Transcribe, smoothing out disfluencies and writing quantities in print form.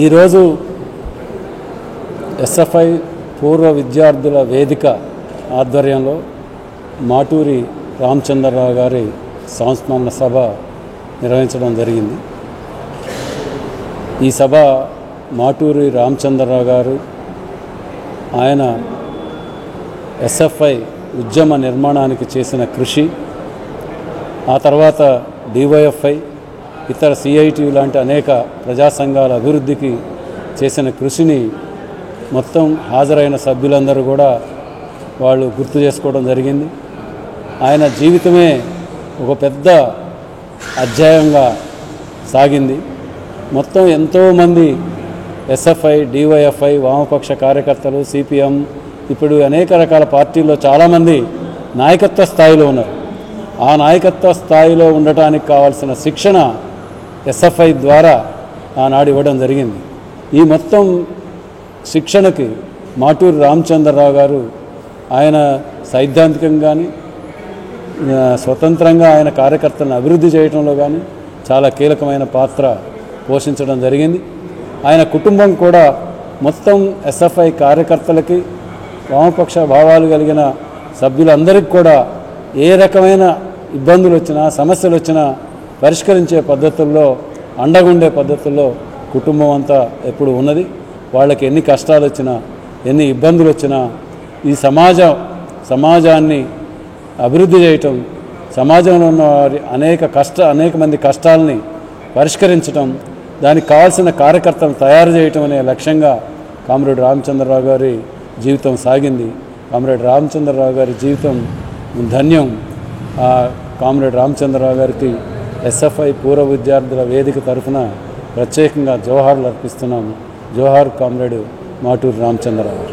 ఈరోజు ఎస్ఎఫ్ఐ పూర్వ విద్యార్థుల వేదిక ఆధ్వర్యంలో మాటూరి రామచంద్రరావు గారి సంస్మరణ సభ నిర్వహించడం జరిగింది. ఈ సభ మాటూరి రామచంద్రరావు గారు ఆయన ఎస్ఎఫ్ఐ ఉద్యమ నిర్మాణానికి చేసిన కృషి, ఆ తర్వాత డివైఎఫ్ఐ ఇతర సిఐటి లాంటి అనేక ప్రజా సంఘాల అభివృద్ధికి చేసిన కృషిని మొత్తం హాజరైన సభ్యులందరూ కూడా వాళ్ళు గుర్తు చేసుకోవడం జరిగింది. ఆయన జీవితమే ఒక పెద్ద అధ్యాయంగా సాగింది. మొత్తం ఎంతోమంది ఎస్ఎఫ్ఐ, డివైఎఫ్ఐ, వామపక్ష కార్యకర్తలు, సిపిఎం, ఇప్పుడు అనేక రకాల పార్టీల్లో చాలామంది నాయకత్వ స్థాయిలో ఉన్నారు. ఆ నాయకత్వ స్థాయిలో ఉండటానికి కావాల్సిన శిక్షణ ఎస్ఎఫ్ఐ ద్వారా ఆనాడు ఇవ్వడం జరిగింది. ఈ మొత్తం శిక్షణకి మాటూరి రామచంద్రరావు గారు ఆయన సైద్ధాంతికంగా కానీ స్వతంత్రంగా ఆయన కార్యకర్తలను అభివృద్ధి చేయడంలో కానీ చాలా కీలకమైన పాత్ర పోషించడం జరిగింది. ఆయన కుటుంబం కూడా మొత్తం ఎస్ఎఫ్ఐ కార్యకర్తలకి, వామపక్ష భావాలు కలిగిన సభ్యులందరికీ కూడా ఏ రకమైన ఇబ్బందులు వచ్చినా, సమస్యలు వచ్చినా పరిష్కరించే పద్ధతుల్లో, అండగుండే పద్ధతుల్లో కుటుంబం అంతా ఎప్పుడు ఉన్నది. వాళ్ళకి ఎన్ని కష్టాలు వచ్చినా, ఎన్ని ఇబ్బందులు వచ్చినా ఈ సమాజాన్ని అభివృద్ధి చేయటం, సమాజంలో ఉన్న అనేక మంది కష్టాలని పరిష్కరించటం, దానికి కావాల్సిన కార్యకర్తలను తయారు చేయటం అనే లక్ష్యంగా కామ్రేడ్ రామచంద్రరావు గారి జీవితం సాగింది. కామ్రేడ్ రామచంద్రరావు గారి జీవితం ధన్యం. కామ్రేడ్ రామచంద్రరావు గారికి ఎస్ఎఫ్ఐ పూర్వ విద్యార్థుల వేదిక తరఫున ప్రత్యేకంగా జోహార్లు అర్పిస్తున్నాము. జోహార్ కామ్రేడ్ మాటూరి రామచంద్రరావు.